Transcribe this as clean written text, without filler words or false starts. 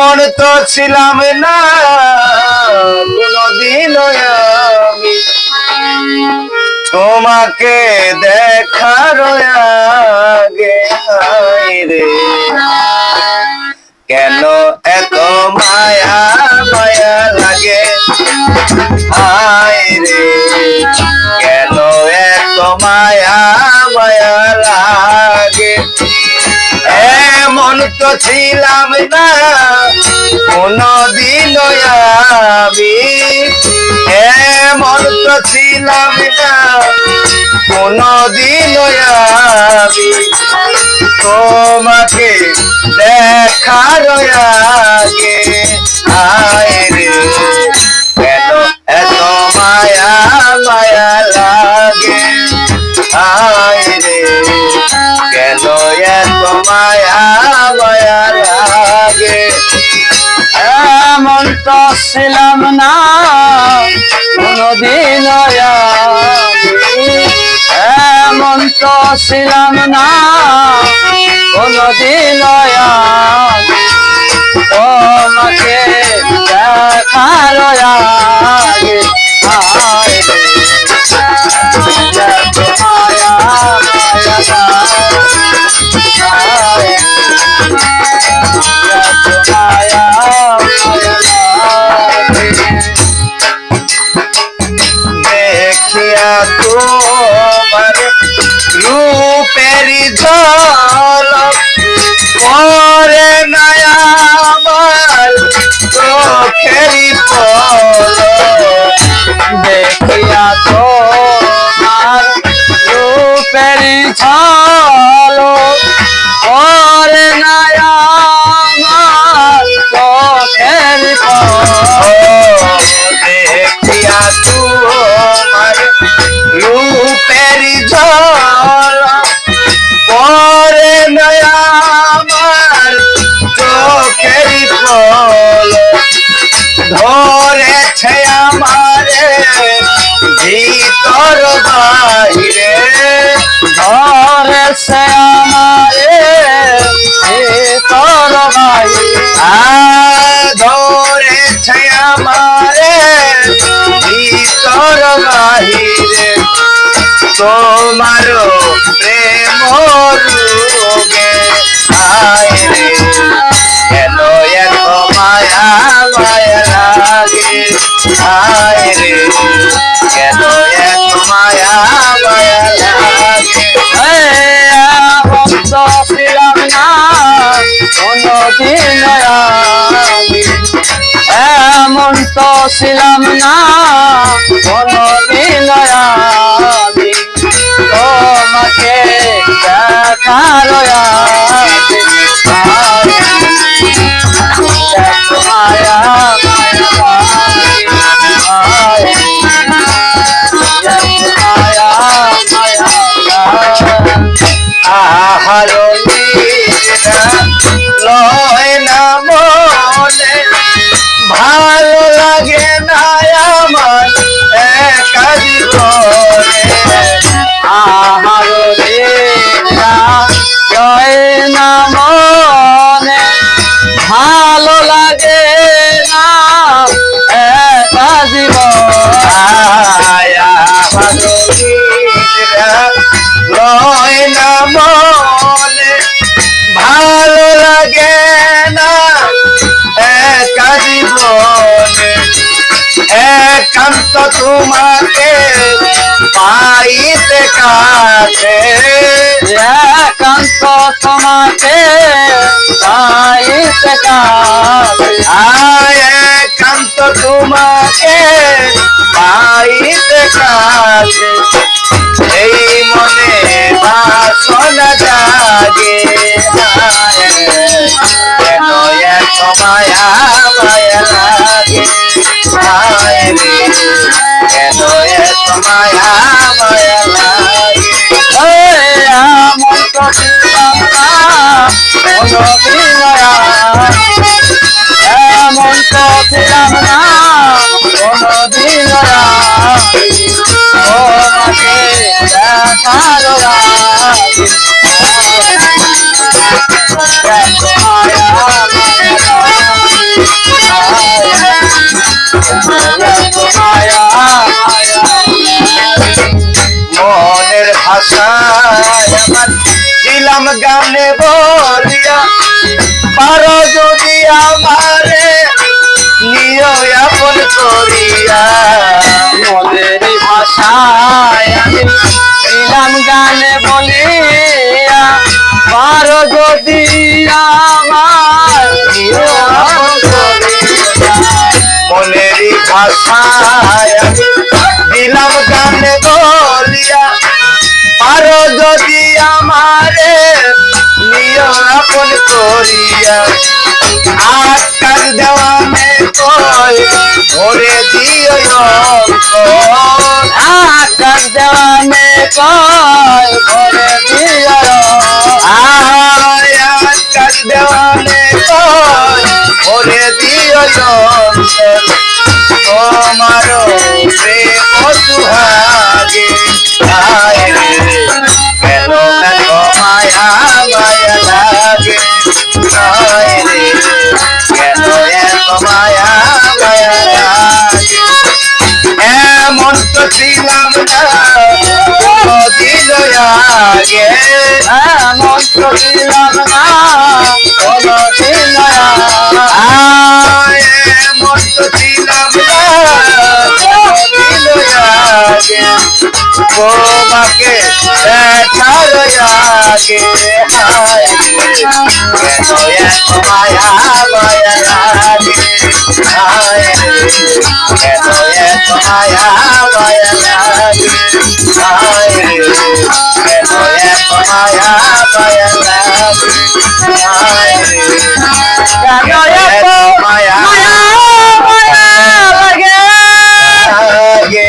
এমন তো ছিলাম না কোনদিন আমি তোমাকে দেখার আগে। রে কেন এত মায়া মায়া লাগে, হায় রে কেন এত মায়া মায়া লাগে। এমন তো ছিলাম না কোনদিন আমি, এমন তো ছিলাম না কোনদিন আমি তোমাকে দেখার আগে। হায় রে কেন এত মায়া মায়া লাগে, হায় রে কেন এত মায়া মায়া লাগে। এমন তো ছিলাম না কোনদিন আমি, এমন তো ছিলাম না কোনদিন আমি তোমাকে দেখার আগে। হায় রে এত মায়া মায়া লাগে, দেখিয়া তোমার রূপের ঝলক পরে না আমার চোখের পলক। দেখিয়া তোমার রূপের ঝলক পরে না আমার চোখের পলক। দেখিয়া তোমার রূপের ঝলক পরে না আমার চোখের পলক। ধরেছে আমারে ভিতর বাহিরে, ধরেছে আমারে ভিতর বাহিরে, ধরেছে আমারে ভিতর বাহিরে। তোমার প্রেম রোগে, হায় রে কেন এত মায়া মায়া লাগে, হায় রে কেন এত মায়া মায়া লাগে। এমন তো ছিলাম না কোনদিন আমি, এমন তো ছিলাম না কোনদিন আমি তোমাকে দেখার আগে। এত মায়া মায়া লাগে, এত মায়া মায়া লাগে। আহারো লয় না মনে, ভালো লাগে না আমার একা জীবনে। আহার দিনা জয় না মনে, ভালো লাগে না একা জীবন। লয় না মনে, ভালো লাগে না একা জীবনে। একান্ত তোমাকে পাইতে কাছে, একান্ত তোমাকে পাইতে কাছে, একান্ত তোমাকে পাইতে কাছে। এই মনে বাসনা জাগে, কেন এত মায়া মায়া লাগে, হায় রে কেন এত মায়া মায়া লাগে। এমন তো ছিলাম না কোনদিন আমি, এমন তো ছিলাম না কোনদিন আমি তোমাকে দেখার আগে। মায়া মায়া গানে বলিয়া পারো যদি আমারে নিয় আপন করিয়া মনের ভাষায় আমি দিলাম গানে বলিয়া পারো যদি আমার মনেরই ভাষায় আমি দিলাম গানে বলিয়া পারো যদি আমারে নিয় আপন করিয়া আজকাল দেওয়ানে কই ভরে দিও আকাশ দেওয়ানে কয় ভরে দিও আজকাল দেওয়ানে কই ভরে দিও তোমার প্রেম সুহাগে আয় রে কেন এত মায়া মায়া লাগে আয় রে কেন এত মায়া মায়া লাগে এমন তো ছিলাম না দিল আগে এমন তো দিলাম না কোনো দিন এমন তো ছিলাম না দিল আগে তোমাকে দেখার আগে হায় কেন এত মায়া মায়া লাগে হায় কেন এত মায়া মায়া লাগে হায় কেন এত মায়া মায়া লাগে হায় কেন এত মায়া মায়া মায়া লাগে লাগে